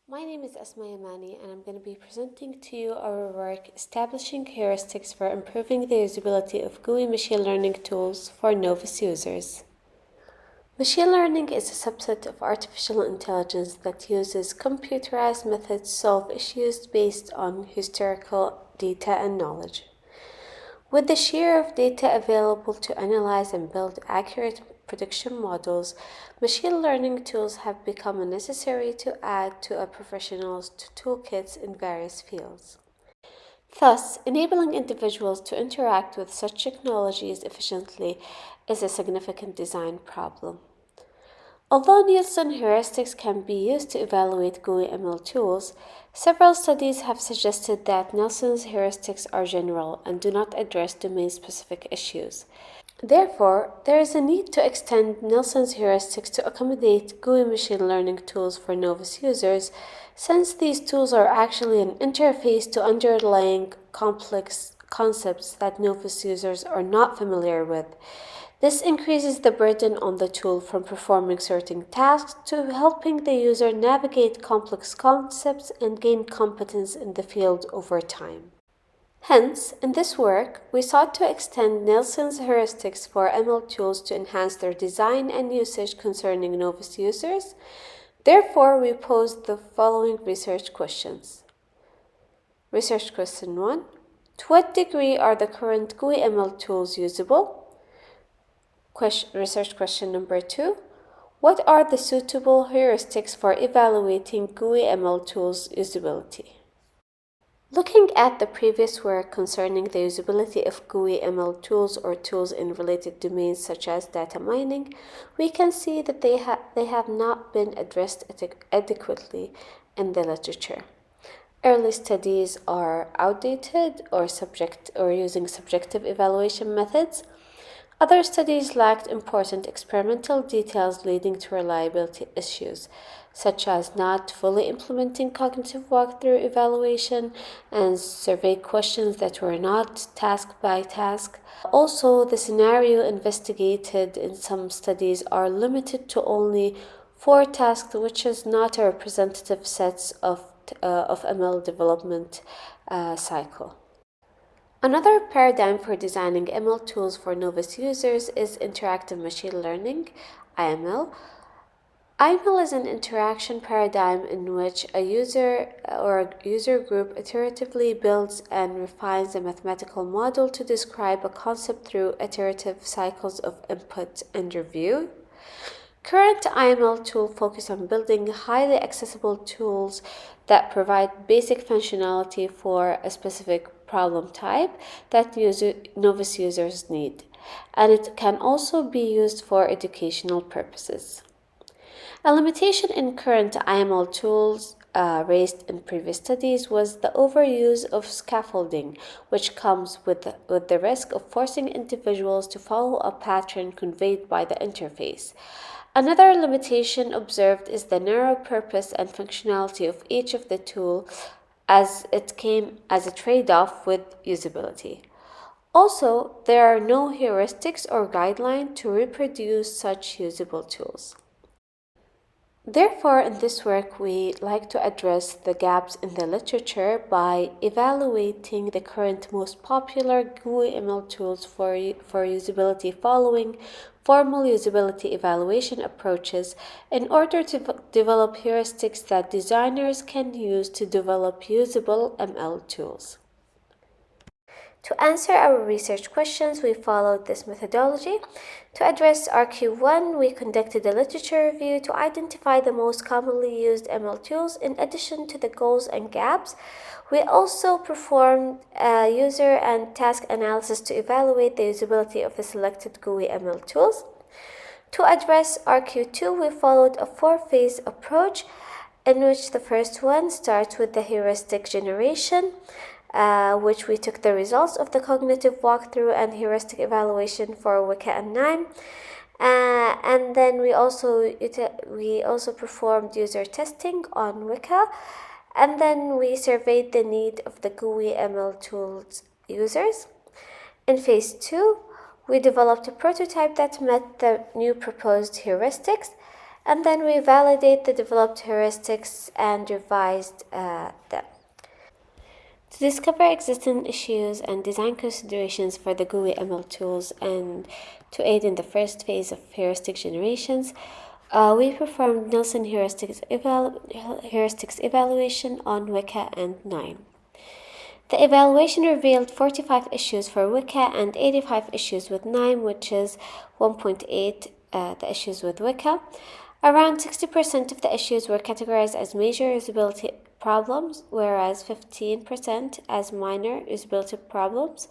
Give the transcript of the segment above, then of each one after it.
My name is Asma Yamani, and I'm going to be presenting to you our work establishing heuristics for improving the usability of GUI machine learning tools for Novice users. Machine learning is a subset of artificial intelligence that uses computerized methods to solve issues based on historical data and knowledge. With the sheer of data available to analyze and build accurate prediction models, machine learning tools have become necessary to add to a professional's toolkits in various fields. Thus, enabling individuals to interact with such technologies efficiently is a significant design problem. Although Nielsen heuristics can be used to evaluate GUI ML tools, several studies have suggested that Nielsen's heuristics are general and do not address domain-specific issues. Therefore, there is a need to extend Nielsen's heuristics to accommodate GUI machine learning tools for Novice users, since these tools are actually an interface to underlying complex concepts that Novice users are not familiar with. This increases the burden on the tool from performing certain tasks to helping the user navigate complex concepts and gain competence in the field over time. Hence, in this work, we sought to extend Nielsen's heuristics for ML tools to enhance their design and usage concerning Novice users. Therefore, we posed the following research questions. Research question 1. To what degree are the current GUI ML tools usable? Research question number 2. What are the suitable heuristics for evaluating GUI ML tools usability? Looking at the previous work concerning the usability of GUI ML tools or tools in related domains such as data mining, we can see that they have not been addressed adequately in the literature. Early studies are outdated or using subjective evaluation methods. Other studies lacked important experimental details leading to reliability issues, such as not fully implementing cognitive walkthrough evaluation and survey questions that were not task by task. Also, the scenario investigated in some studies are limited to only 4 tasks, which is not a representative set of ML development cycle. Another paradigm for designing ML tools for Novice users is interactive machine learning, IML. IML is an interaction paradigm in which a user or a user group iteratively builds and refines a mathematical model to describe a concept through iterative cycles of input and review. Current IML tools focus on building highly accessible tools that provide basic functionality for a specific problem type that Novice users need, and it can also be used for educational purposes. A limitation in current IML tools raised in previous studies was the overuse of scaffolding, which comes with the risk of forcing individuals to follow a pattern conveyed by the interface. Another limitation observed is the narrow purpose and functionality of each of the tools, as it came as a trade-off with usability. Also, there are no heuristics or guidelines to reproduce such usable tools. Therefore, in this work, we like to address the gaps in the literature by evaluating the current most popular GUI ML tools for usability following formal usability evaluation approaches in order to develop heuristics that designers can use to develop usable ML tools. To answer our research questions, we followed this methodology. To address RQ1, we conducted a literature review to identify the most commonly used ML tools in addition to the goals and gaps. We also performed user and task analysis to evaluate the usability of the selected GUI ML tools. To address RQ2, we followed a 4-phase approach in which the first one starts with the heuristic generation, which we took the results of the cognitive walkthrough and heuristic evaluation for Weka and 9. And then we also performed user testing on Weka, and then we surveyed the need of the GUI ML tools users. In phase 2, we developed a prototype that met the new proposed heuristics, and then we validate the developed heuristics and revised them. To discover existing issues and design considerations for the GUI ML tools and to aid in the first phase of heuristic generations, we performed Nielsen heuristics evaluation on Weka and KNIME. The evaluation revealed 45 issues for Weka and 85 issues with KNIME, which is 1.8 the issues with Weka. Around 60% of the issues were categorized as major usability problems, whereas 15% as minor usability problems.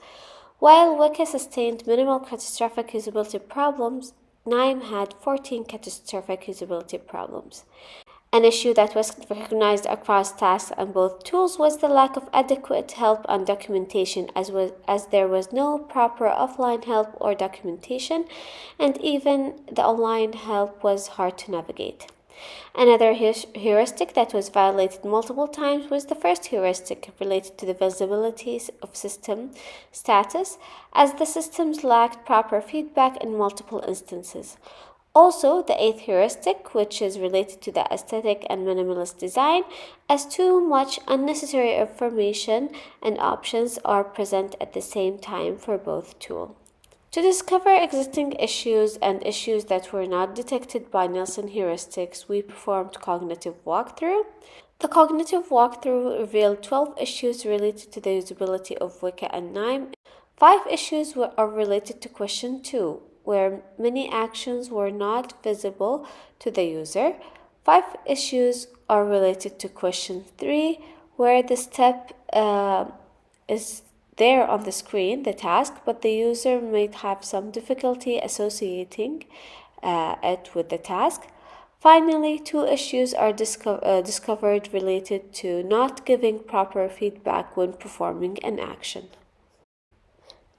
While Weka sustained minimal catastrophic usability problems, KNIME had 14 catastrophic usability problems. An issue that was recognized across tasks on both tools was the lack of adequate help and documentation, as there was no proper offline help or documentation, and even the online help was hard to navigate. Another heuristic that was violated multiple times was the first heuristic related to the visibilities of system status, as the systems lacked proper feedback in multiple instances. Also, the eighth heuristic, which is related to the aesthetic and minimalist design, as too much unnecessary information and options are present at the same time for both tools. To discover existing issues and issues that were not detected by Nielsen heuristics, we performed cognitive walkthrough. The cognitive walkthrough revealed 12 issues related to the usability of Weka and KNIME. 5 issues are related to question 2, where many actions were not visible to the user. 5 issues are related to question 3, where the step is there on the screen, the task, but the user might have some difficulty associating it with the task. Finally, 2 issues are discovered related to not giving proper feedback when performing an action.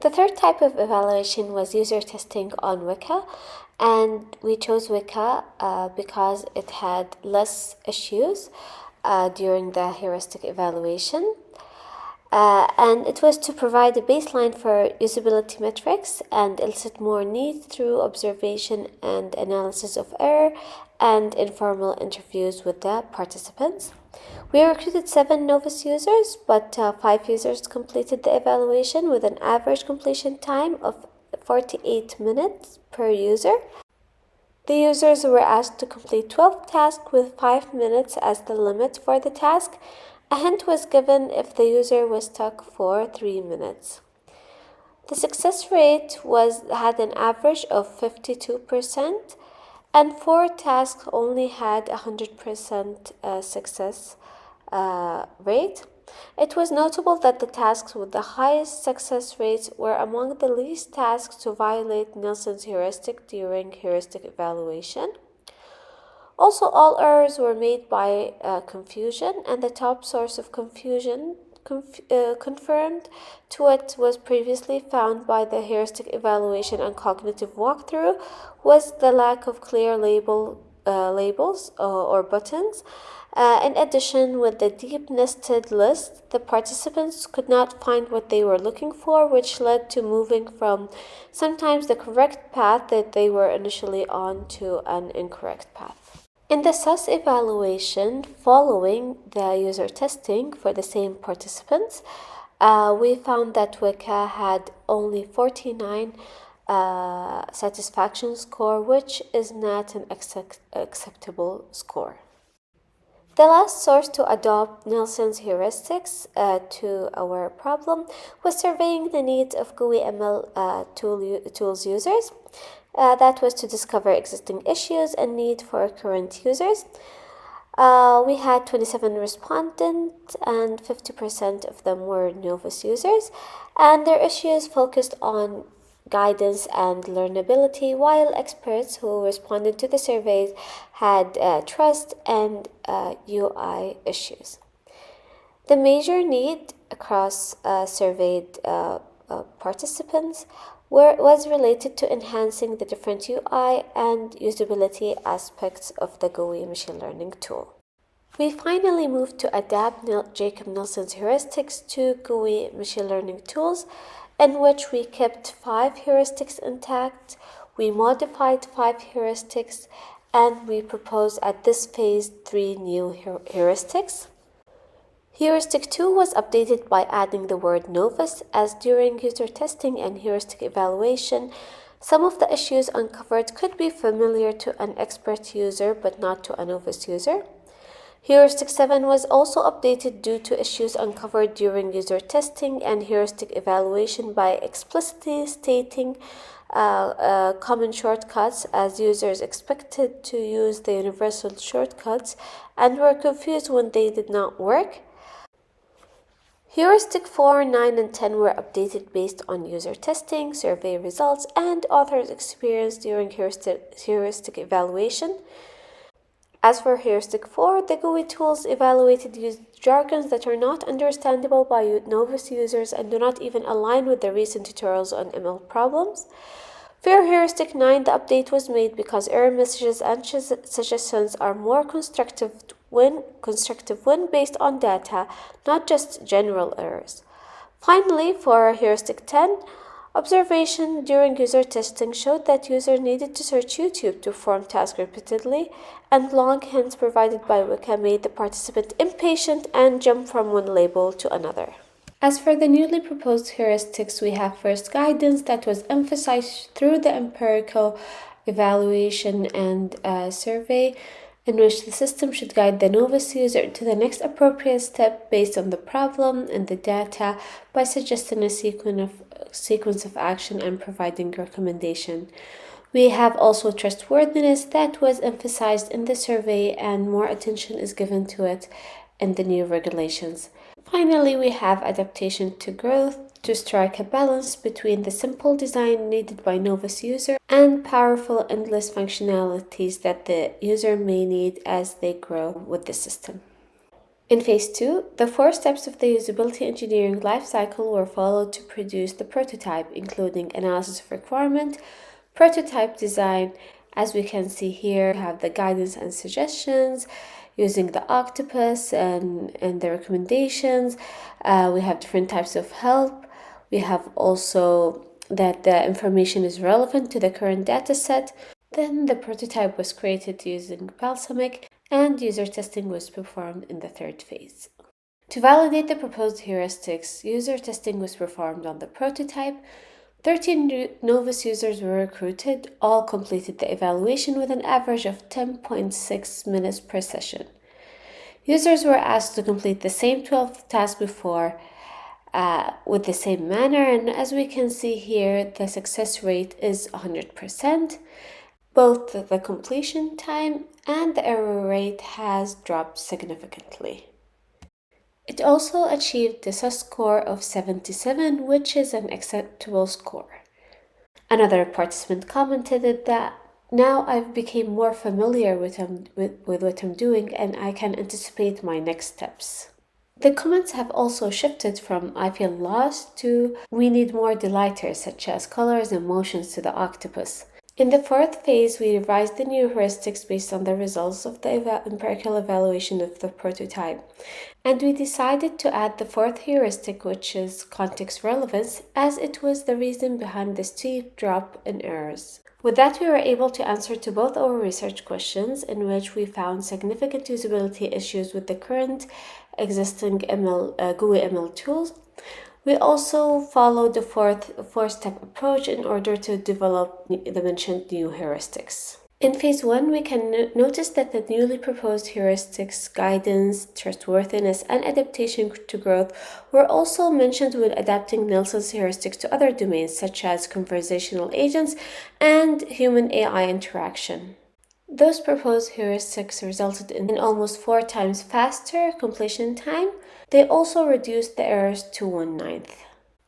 The third type of evaluation was user testing on Weka, and we chose Weka because it had less issues during the heuristic evaluation. And it was to provide a baseline for usability metrics and elicit more needs through observation and analysis of error and informal interviews with the participants. We recruited 7 Novice users, but 5 users completed the evaluation with an average completion time of 48 minutes per user. The users were asked to complete 12 tasks with 5 minutes as the limit for the task. A hint was given if the user was stuck for 3 minutes. The success rate had an average of 52%, and 4 tasks only had 100% success rate. It was notable that the tasks with the highest success rates were among the least tasks to violate Nielsen's heuristic during heuristic evaluation. Also, all errors were made by confusion, and the top source of confusion confirmed to what was previously found by the heuristic evaluation and cognitive walkthrough was the lack of clear labels or buttons. In addition, with the deep nested list, the participants could not find what they were looking for, which led to moving from sometimes the correct path that they were initially on to an incorrect path. In the SAS evaluation, following the user testing for the same participants, we found that Weka had only 49 satisfaction score, which is not an acceptable score. The last source to adopt Nielsen's heuristics to our problem was surveying the needs of GUI ML tools users. That was to discover existing issues and need for current users. We had 27 respondents, and 50% of them were Novice users, and their issues focused on guidance and learnability, while experts who responded to the surveys had trust and UI issues. The major need across surveyed participants was related to enhancing the different UI and usability aspects of the GUI machine learning tool. We finally moved to adapt Jacob Nielsen's heuristics to GUI machine learning tools, in which we kept 5 heuristics intact, we modified 5 heuristics, and we propose at this phase 3 new heuristics. Heuristic 2 was updated by adding the word novice, as during user testing and heuristic evaluation, some of the issues uncovered could be familiar to an expert user but not to a novice user. Heuristic 7 was also updated due to issues uncovered during user testing and heuristic evaluation by explicitly stating common shortcuts, as users expected to use the universal shortcuts and were confused when they did not work. Heuristic 4, 9, and 10 were updated based on user testing, survey results, and authors' experience during heuristic evaluation. As for Heuristic 4, the GUI tools evaluated used jargons that are not understandable by novice users and do not even align with the recent tutorials on ML problems. For Heuristic 9, the update was made because error messages and suggestions are more constructive when based on data, not just general errors. Finally, for Heuristic 10, observation during user testing showed that users needed to search YouTube to perform tasks repeatedly, and long hints provided by Wika made the participant impatient and jump from one label to another. As for the newly proposed heuristics, we have first guidance that was emphasized through the empirical evaluation and survey, in which the system should guide the novice user to the next appropriate step based on the problem and the data by suggesting a sequence of action and providing recommendation. We have also trustworthiness that was emphasized in the survey, and more attention is given to it in the new regulations. Finally, we have adaptation to growth to strike a balance between the simple design needed by novice user and powerful endless functionalities that the user may need as they grow with the system. In phase 2, the 4 steps of the usability engineering lifecycle were followed to produce the prototype, including analysis of requirement, prototype design. As we can see here, we have the guidance and suggestions using the octopus and the recommendations. We have different types of help. We have also that the information is relevant to the current data set. Then the prototype was created using Balsamiq, and user testing was performed in the 3rd phase. To validate the proposed heuristics, user testing was performed on the prototype. 13 novice users were recruited, all completed the evaluation with an average of 10.6 minutes per session. Users were asked to complete the same 12 tasks before with the same manner, and as we can see here, the success rate is 100%. Both the completion time and the error rate has dropped significantly. It also achieved the SUS score of 77, which is an acceptable score. Another participant commented that now I've become more familiar with what I'm doing, and I can anticipate my next steps. The comments have also shifted from I feel lost to we need more delighters such as colors and motions to the octopus. In the 4th phase, we revised the new heuristics based on the results of the empirical evaluation of the prototype, and we decided to add the 4th heuristic, which is context relevance, as it was the reason behind the steep drop in errors. With that, we were able to answer to both our research questions, in which we found significant usability issues with the current existing GUI ML tools. We also followed the four-step approach in order to develop the mentioned new heuristics. In phase 1, we can notice that the newly proposed heuristics, guidance, trustworthiness, and adaptation to growth were also mentioned when adapting Nielsen's heuristics to other domains such as conversational agents and human AI interaction. Those proposed heuristics resulted in almost 4 times faster completion time. They also reduced the errors to 1/9.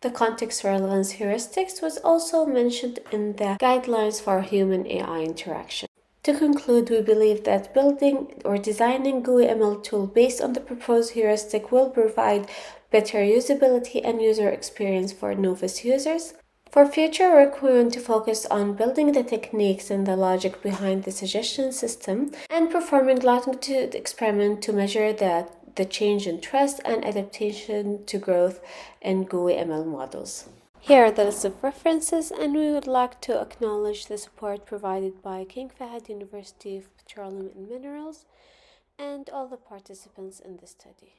The context relevance heuristics was also mentioned in the guidelines for human AI interaction. To conclude, we believe that building or designing GUI ML tool based on the proposed heuristic will provide better usability and user experience for novice users. For future work, we want to focus on building the techniques and the logic behind the suggestion system and performing longitude experiment to measure the change in trust and adaptation to growth in GUI ML models. Here are the list of references, and we would like to acknowledge the support provided by King Fahd University of Petroleum and Minerals and all the participants in the study.